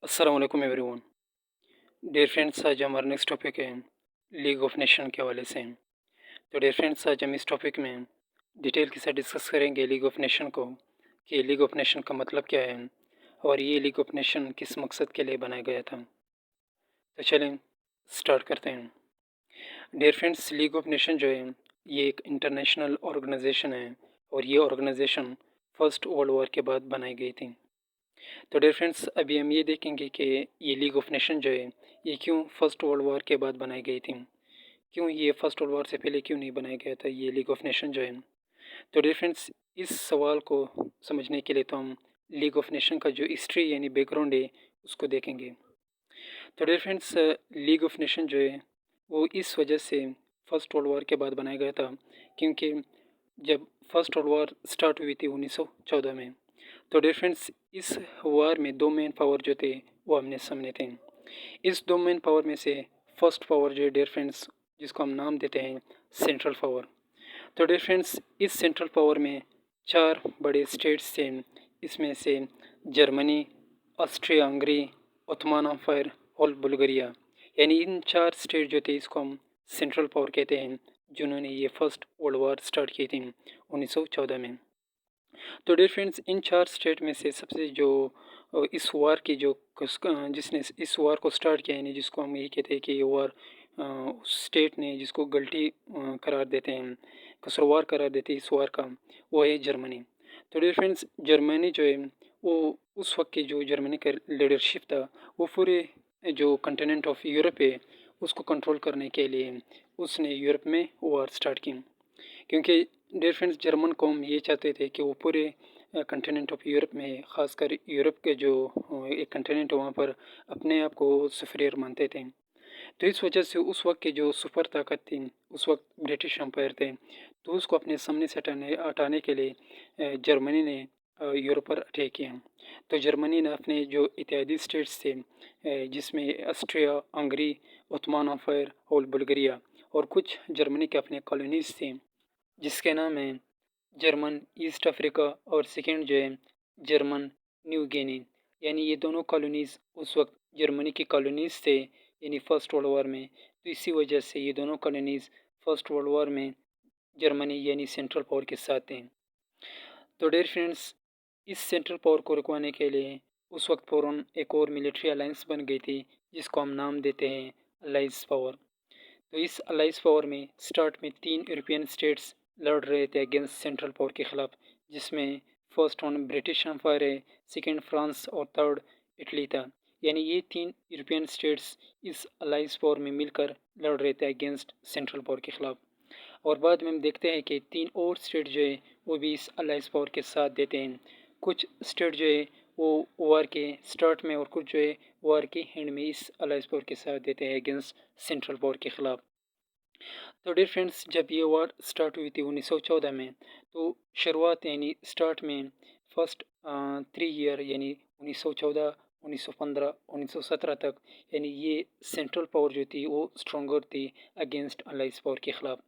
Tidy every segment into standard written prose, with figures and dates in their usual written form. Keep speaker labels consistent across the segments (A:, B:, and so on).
A: अस्सलाम वालेकुम everyone. Dear friends, आज हमारा नेक्स्ट टॉपिक है लीग ऑफ नेशन के हवाले से। तो डियर फ्रेंड्स, आज हम इस टॉपिक में डिटेल के साथ डिस्कस करेंगे लीग ऑफ नेशन को, कि लीग ऑफ नेशन का मतलब क्या है और ये लीग ऑफ नेशन किस मकसद के लिए बनाया गया था। तो चलें स्टार्ट करते हैं। Dear friends, league of nation जो है ये एक इंटरनेशनल ऑर्गेनाइजेशन है और ये ऑर्गेनाइजेशन फर्स्ट वर्ल्ड वॉर के बाद बनाई गई थी। तो डियर फ्रेंड्स, अभी हम ये देखेंगे कि ये लीग ऑफ नेशन जो है ये क्यों फर्स्ट वर्ल्ड वॉर के बाद बनाई गई थी, क्यों ये फर्स्ट वर्ल्ड वॉर से पहले क्यों नहीं बनाया गया था ये लीग ऑफ नेशन जो है। तो डियर फ्रेंड्स, इस सवाल को समझने के लिए तो हम लीग ऑफ नेशन का जो हिस्ट्री यानी बैकग्राउंड है उसको देखेंगे। तो dear friends, league of nation जो है वो इस वजह से फर्स्ट वर्ल्ड वॉर के बाद बनाया गया था क्योंकि जब फर्स्ट वर्ल्ड वॉर स्टार्ट हुई थी 1914 में, तो डियर फ्रेंड्स इस वार में दो मेन पावर जो थे वो हमने सामने थे। इस दो मेन पावर में से फर्स्ट पावर जो है डियर फ्रेंड्स, जिसको हम नाम देते हैं सेंट्रल पावर। तो डियर फ्रेंड्स, इस सेंट्रल पावर में चार बड़े स्टेट्स थे। इसमें से Germany, Austria Hungary, Osman empire और बुल्गारिया, यानी इन चार स्टेट जो थे इसको हम सेंट्रल पावर कहते हैं, जिन्होंने ये फर्स्ट वर्ल्ड वॉर स्टार्ट की थी 1914 में। तो डियर फ्रेंड्स, इन चार स्टेट में से सबसे जो इस वार की जो जिसने इस वार को स्टार्ट किया, यानी जिसको हम यही कहते हैं कि ये वार उस स्टेट ने जिसको गलती करार देते हैं, कसूरवार करार देते हैं इस वार का, वो है जर्मनी। तो डियर फ्रेंड्स, जर्मनी जो है वो उस वक्त की जो जर्मनी का लीडरशिप था वो पूरे जो कंटिनेंट ऑफ यूरोप है उसको कंट्रोल करने के लिए उसने यूरोप में वार स्टार्ट की। क्योंकि डियर फ्रेंड्स, जर्मन कौम ये चाहते थे कि वो पूरे कंटिनेंट ऑफ यूरोप में, ख़ासकर यूरोप के जो एक कंटिनेंट है वहाँ पर अपने आप को सुपीरियर मानते थे। तो इस वजह से उस वक्त की जो सुपर ताकत थी, उस वक्त ब्रिटिश एम्पायर थे, तो उसको अपने सामने से हटाने के लिए जर्मनी ने यूरोप पर अटैक किया। तो जर्मनी ने अपने जो इत्यादि स्टेट्स थे, जिसमें ऑस्ट्रिया हंगरी, ओस्मान एम्पायर और बुल्गारिया, और कुछ जर्मनी के अपने कॉलोनीज थे जिसके नाम है जर्मन ईस्ट अफ्रीका और सेकेंड जो है जर्मन न्यू गिनी। यानी ये दोनों कॉलोनीज़ उस वक्त जर्मनी की कॉलोनीज़ थे, यानी फर्स्ट वर्ल्ड वॉर में। तो इसी वजह से ये दोनों कॉलोनीज़ फर्स्ट वर्ल्ड वॉर में जर्मनी यानी सेंट्रल पावर के साथ थे। तो डियर फ्रेंड्स, इस सेंट्रल पावर को रुकवाने के लिए उस वक्त फ़ौरन एक और मिलिट्री अलायंस बन गई थी जिसको हम नाम देते हैं अलाइज पावर। तो इस अलाइज पावर में स्टार्ट में तीन यूरोपियन स्टेट्स लड़ रहे थे अगेंस्ट सेंट्रल पावर के ख़िलाफ़, जिसमें फर्स्ट वन ब्रिटिश एम्पायर है, सेकेंड फ्रांस और थर्ड इटली था। यानी ये तीन यूरोपियन स्टेट्स इस अलाइज पावर में मिलकर लड़ रहे थे अगेंस्ट सेंट्रल पावर के ख़िलाफ़। और बाद में हम देखते हैं कि तीन और स्टेट जो है वो भी इस अलाइज पावर के साथ देते हैं। कुछ स्टेट जो है वो वार के स्टार्ट में और कुछ जो है वार के एंड में इस अलाइज पावर के साथ देते हैं अगेंस्ट सेंट्रल पावर के ख़िलाफ़। तो डियर फ्रेंड्स, जब ये वार स्टार्ट हुई थी 1914 में, तो शुरुआत यानी स्टार्ट में फर्स्ट 3 ईयर यानी 1914, 1915, 1917 तक, यानी ये सेंट्रल पावर जो थी वो स्ट्रॉन्गर थी अगेंस्ट अलाइज पावर के ख़िलाफ़।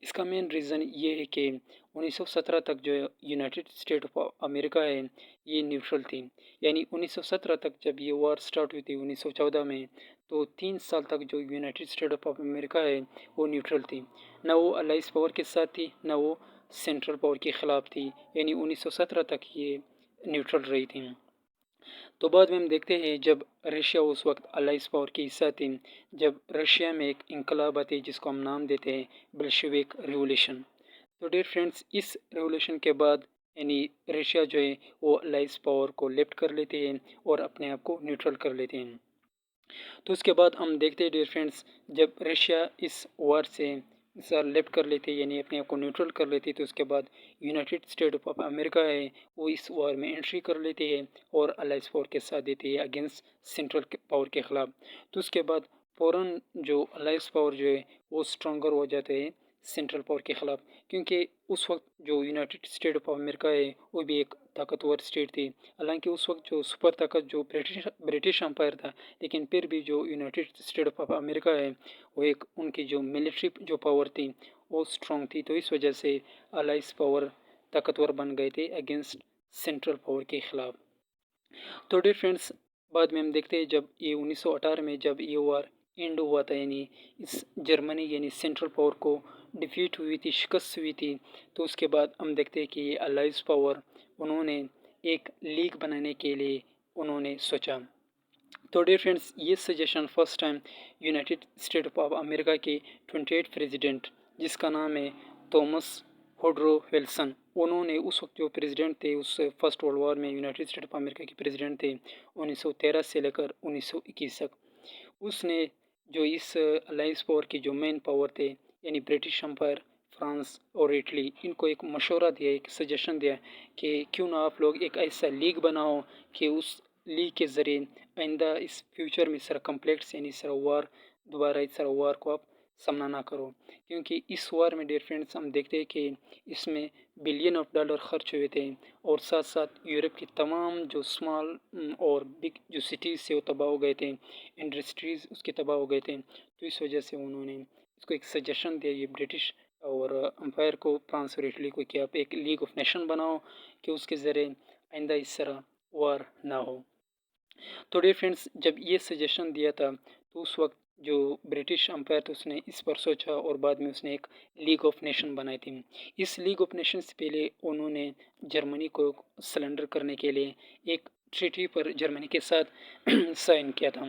A: इसका मेन रीज़न ये है कि 1917 तक जो यूनाइटेड स्टेट ऑफ अमेरिका है ये न्यूट्रल थी। यानी 1917 तक जब ये वार स्टार्ट हुई थी 1914 में, तो 3 साल तक जो यूनाइटेड स्टेट ऑफ अमेरिका है वो न्यूट्रल थी। ना वो अलाइज पावर के साथ थी, ना वो सेंट्रल पावर के ख़िलाफ़ थी। यानी 1917 तक ये न्यूट्रल रही थी। तो बाद में हम देखते हैं जब रशिया उस वक्त अलाइज पावर की हिस्सा थी, जब रशिया में एक इनकलाब आती है जिसको हम नाम देते हैं बल्शेविक रिवोल्यूशन। तो डियर फ्रेंड्स, इस रिवोल्यूशन के बाद यानी रशिया जो है वो अलाइज पावर को लेफ्ट कर लेते हैं और अपने आप को न्यूट्रल कर लेते हैं। तो उसके बाद हम देखते हैं डियर फ्रेंड्स, जब रशिया इस वार से सर लेफ्ट कर लेती है यानी अपने आप को न्यूट्रल कर लेती है, तो उसके बाद यूनाइटेड स्टेट ऑफ अमेरिका है वो इस वार में एंट्री कर लेती है और अलाइज पावर के साथ देती है अगेंस्ट सेंट्रल पावर के ख़िलाफ़। तो उसके बाद फ़ौरन जो अलाइज पावर जो है वो स्ट्रॉन्गर हो जाते हैं सेंट्रल पावर के ख़िलाफ़, क्योंकि उस वक्त जो यूनाइटेड स्टेट ऑफ अमेरिका है वो भी एक ताकतवर स्टेट थी। हालांकि उस वक्त जो सुपर ताकत जो ब्रिटिश अम्पायर था, लेकिन फिर भी जो यूनाइटेड स्टेट ऑफ अमेरिका है वो एक उनकी जो मिलिट्री जो पावर थी वो स्ट्रॉन्ग थी। तो इस वजह से अलाइज पावर ताकतवर बन गए थे अगेंस्ट सेंट्रल पावर के ख़िलाफ़। तो डियर फ्रेंड्स, बाद में हम देखते हैं जब ये 1918 में जब ये वार एंड हुआ था, यानी इस जर्मनी यानी सेंट्रल पावर को डिफीट हुई थी, शिकस्त हुई थी, तो उसके बाद हम देखते हैं कि ये अलाइज पावर उन्होंने एक लीग बनाने के लिए उन्होंने सोचा। तो डियर फ्रेंड्स, ये suggestion first time United state of America के 28 प्रेसिडेंट, जिसका नाम है थॉमस वुडरो विल्सन, उन्होंने उस वक्त जो प्रेसिडेंट थे उस फर्स्ट वर्ल्ड वॉर में यूनाइटेड स्टेट ऑफ अमेरिका के प्रेसिडेंट थे 1913 से लेकर 1921 तक, उसने जो इस अलाइंस पावर के जो मेन पावर थे यानी ब्रिटिश एम्पायर, फ्रांस और इटली, इनको एक मशवरा दिया, एक सजेशन दिया कि क्यों ना आप लोग एक ऐसा लीग बनाओ कि उस लीग के ज़रिए आइंदा इस फ्यूचर में इस तरह कम्प्लेक्स यानी इस तरह वार, दोबारा इस तरह वार को आप सामना ना करो। क्योंकि इस वार में डियर फ्रेंड्स हम देखते हैं कि इसमें बिलियन ऑफ डॉलर खर्च हुए थे, और साथ साथ यूरोप की तमाम जो स्मॉल और बिग जो सिटीज़ थे वो तबाह हो गए थे, इंडस्ट्रीज़ उसके तबाह हो गए थे। तो इस वजह से उन्होंने इसको एक सजेशन दिया ये ब्रिटिश और अम्पायर को, फ्रांस और इटली को, कि आप एक लीग ऑफ नेशन बनाओ कि उसके ज़रिए आइंदा इस तरह वार ना हो। तो डियर फ्रेंड्स, जब ये सजेशन दिया था तो उस वक्त जो ब्रिटिश अम्पायर था उसने इस पर सोचा और बाद में उसने एक लीग ऑफ नेशन बनाई थी। इस लीग ऑफ नेशन से पहले उन्होंने जर्मनी को सरेंडर करने के लिए एक ट्रीटी पर जर्मनी के साथ साइन किया था।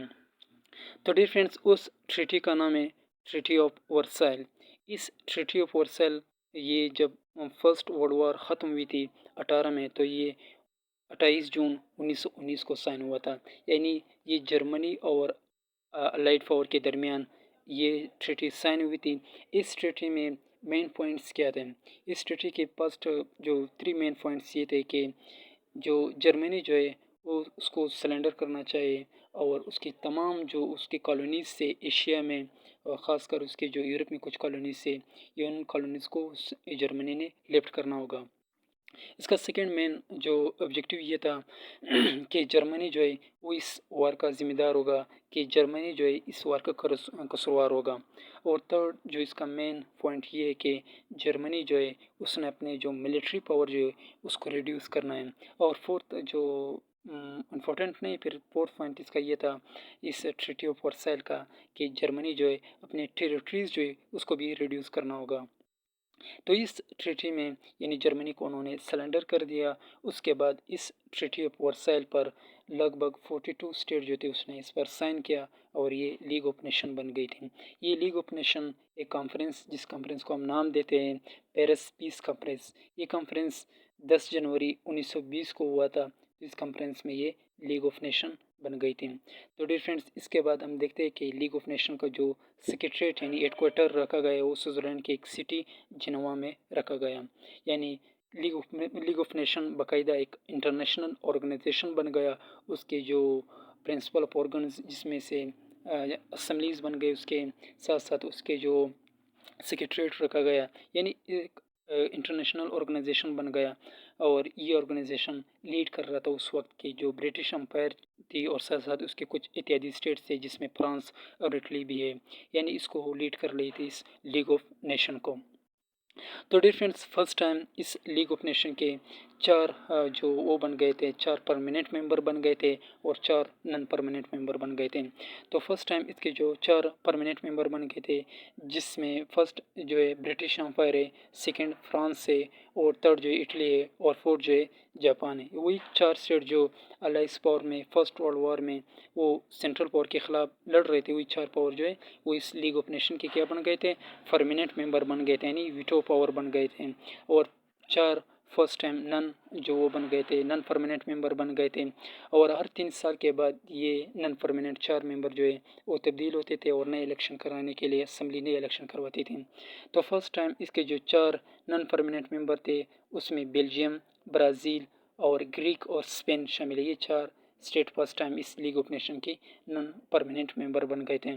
A: तो डियर फ्रेंड्स, उस ट्रीटी का नाम है ट्रीटी ऑफ वर्साइल। इस ट्रीटी ऑफ वर्साइल, ये जब फर्स्ट वर्ल्ड वॉर ख़त्म हुई थी 18 में, तो ये 28 जून 1919 को साइन हुआ था। यानी ये जर्मनी और अलाइड पावर के दरमियान ये ट्रीटी साइन हुई थी। इस ट्रीटी में मेन पॉइंट्स क्या थे? इस ट्रीटी के फर्स्ट जो 3 मेन पॉइंट्स ये थे कि जो जर्मनी जो है वो उसको सरेंडर करना चाहिए, और उसकी तमाम जो उसकी कॉलोनीज़ से एशिया में, और ख़ासकर उसके जो यूरोप में कुछ कॉलोनीज़ से, ये उन कॉलोनीज़ को जर्मनी ने लेफ्ट करना होगा। इसका सेकंड मेन जो ऑब्जेक्टिव ये था कि जर्मनी जो है वो इस वार का ज़िम्मेदार होगा, कि जर्मनी जो है इस वार का कसूरवार होगा। और थर्ड जो इसका मेन पॉइंट ये है कि जर्मनी जो है उसने अपने जो मिलिट्री पावर जो है उसको रिड्यूस करना है। और फोर्थ जो इम्पोर्टेंट नहीं, फिर फोर्थ पॉइंट इसका ये था इस ट्रीटी ऑफ वर्साइल का, कि जर्मनी जो है अपने टेरिटरीज जो है उसको भी रिड्यूस करना होगा। तो इस ट्रीटी में यानी जर्मनी को उन्होंने सरेंडर कर दिया। उसके बाद इस ट्रीटी ऑफ वर्साइल पर लगभग 42 स्टेट जो थे उसने इस पर साइन किया, और ये लीग ऑफ नेशन बन गई थी। ये लीग ऑफ नेशन एक कॉन्फ्रेंस, जिस कॉन्फ्रेंस को हम नाम देते हैं पेरिस पीस कॉन्फ्रेंस, ये कॉन्फ्रेंस 10 जनवरी 1920 को हुआ था। इस कॉन्फ्रेंस में ये लीग ऑफ नेशन बन गई थी। तो डियर फ्रेंड्स, इसके बाद हम देखते हैं कि लीग ऑफ नेशन का जो सेक्रेटरीट यानी हेडक्वार्टर रखा गया है वो स्विट्ज़रलैंड की एक सिटी जिनेवा में रखा गया। यानी लीग ऑफ नेशन बाकायदा एक इंटरनेशनल ऑर्गेनाइजेशन बन गया। उसके जो प्रिंसिपल ऑफ ऑर्गन्स जिसमें से असम्बलीज बन गए, उसके साथ साथ उसके जो सेक्रेटरीट रखा गया, यानी एक इंटरनेशनल ऑर्गेनाइजेशन बन गया। और ये ऑर्गेनाइजेशन लीड कर रहा था उस वक्त की जो ब्रिटिश अम्पायर थी, और साथ साथ उसके कुछ इत्यादि स्टेट्स थे जिसमें फ्रांस और इटली भी है। यानी इसको लीड कर रही थी इस लीग ऑफ नेशन को। तो डियर फ्रेंड्स, फर्स्ट टाइम इस लीग ऑफ नेशन के 4 जो वो बन गए थे, 4 परमानेंट मेंबर बन गए थे और 4 नॉन परमानेंट मेंबर बन गए थे। तो फर्स्ट टाइम इसके जो 4 परमानेंट मेंबर बन गए थे, जिसमें फर्स्ट जो है ब्रिटिश एम्पायर है, सेकंड फ्रांस है, और थर्ड जो है इटली है, और फोर्थ जो है जापान है। वही 4 स्टेट जो अलाइस पावर में फर्स्ट वर्ल्ड वॉर में वो सेंट्रल पावर के खिलाफ लड़ रहे थे, वही 4 पावर जो है वो इस लीग ऑफ नेशन के क्या बन गए थे? परमानेंट मेंबर बन गए थे, यानी वीटो पावर बन गए थे। और 4 फर्स्ट टाइम नन जो वो बन गए थे, नन परमानेंट मेंबर बन गए थे। और हर 3 साल के बाद ये नन परमानेंट 4 मेंबर जो है वो तब्दील होते थे, और नए इलेक्शन कराने के लिए असम्बली नए इलेक्शन करवाती थी। तो फर्स्ट टाइम इसके जो 4 नन परमानेंट मेंबर थे उसमें बेल्जियम, ब्राज़ील और ग्रीक और स्पेन शामिल है। ये 4 स्टेट फर्स्ट टाइम इस लीग ऑफ नेशन के नॉन परमानेंट मेंबर बन गए थे।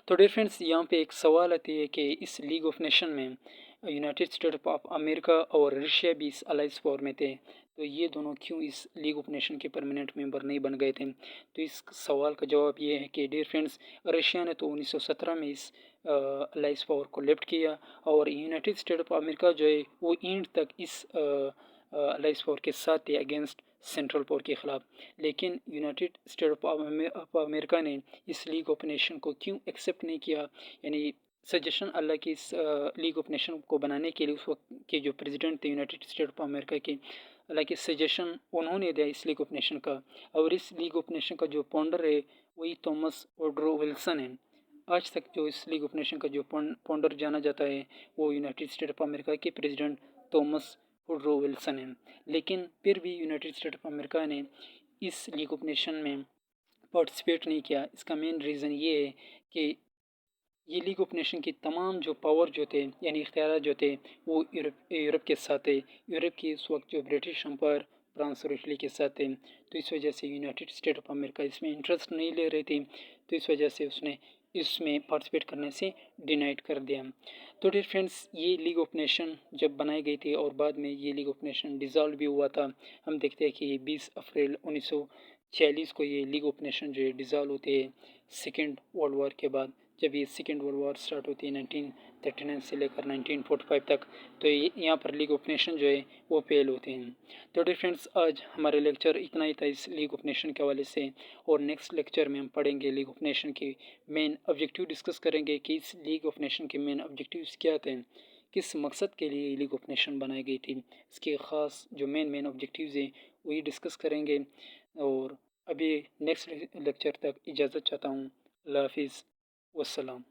A: तो डियर फ्रेंड्स, यहाँ पे एक सवाल आती है कि इस लीग ऑफ नेशन में यूनाइटेड स्टेट ऑफ अमेरिका और रशिया भी इस अलाइंस पावर में थे, तो ये दोनों क्यों इस लीग ऑफ नेशन के परमानेंट मेंबर नहीं बन गए थे? तो इस सवाल का जवाब ये है कि डियर फ्रेंड्स, रशिया ने तो 1917 में इस अलाइंस पावर को लेफ्ट किया, और यूनाइटेड स्टेट ऑफ अमेरिका जो है वो एंड तक इस अलाइंस पावर के साथ थे अगेंस्ट سینٹرل پاور کے خلاف. لیکن یونائٹڈ اسٹیٹ آف امریکہ نے اس لیگ آف نیشن کو کیوں ایکسیپٹ نہیں کیا؟ یعنی سجیشن اللہ کی اس لیگ آف نیشن کو بنانے کے لیے اس وقت کے جو پریزیڈنٹ تھے یونائٹڈ اسٹیٹ آف امریکہ کے، اللہ کی سجیشن انہوں نے دیا اس لیگ آف نیشن کا. اور اس لیگ آف نیشن کا جو فاؤنڈر ہے وہی تومس ووڈرو ولسن ہے. آج تک جو اس لیگ آف نیشن کا جو فاؤنڈر جانا جاتا ہے وہ یونائٹڈ اسٹیٹ آف امریکہ کے پریزیڈنٹ تومس ووڈرو ولسن ہے. لیکن پھر بھی یونائٹڈ اسٹیٹ آف امریکہ نے اس لیگ آف نیشن میں پارٹیسپیٹ نہیں کیا. اس کا مین ریزن یہ ہے کہ یہ لیگ آف نیشن کی تمام جو پاور جو تھے یعنی اختیارات جو تھے وہ یورپ کے ساتھ تھے. یورپ کی اس وقت جو برٹش امپائر فرانس اور اٹلی کے ساتھ تھے، تو اس وجہ سے یونائٹڈ اسٹیٹ آف امریکہ اس میں انٹرسٹ نہیں لے رہی تھی. تو اس وجہ سے اس نے اس میں پارٹیسپیٹ کرنے سے ڈینائٹ کر دیا. تو ڈیئر فرینڈس، یہ لیگ آف نیشن جب بنائی گئی تھی اور بعد میں یہ لیگ آف نیشن ڈیزالو بھی ہوا تھا. ہم دیکھتے ہیں کہ 20 اپریل 1946 کو یہ لیگ آف نیشن جو ہے ڈیزالو ہوتے ہیں سیکنڈ ورلڈ وار کے بعد. جب یہ سیکنڈ ورلڈ وار سٹارٹ ہوتی ہے 1939 سے لے کر 1945 تک، تو یہاں پر لیگ آف نیشن جو ہے وہ فیل ہوتے ہیں. تو ڈیئر فرینڈس، آج ہمارے لیکچر اتنا ہی تھا اس لیگ آف نیشن کے حوالے سے، اور نیکسٹ لیکچر میں ہم پڑھیں گے لیگ آف نیشن کے مین آبجیکٹیو ڈسکس کریں گے کہ اس لیگ آف نیشن کے مین آبجیکٹیوز کیا تھے، کس مقصد کے لیے لیگ آف نیشن بنائی گئی تھی. اس کے خاص جو مین آبجیکٹیوز ہیں وہی ڈسکس کریں گے. اور ابھی نیکسٹ لیکچر تک اجازت چاہتا ہوں. اللہ حافظ والسلام.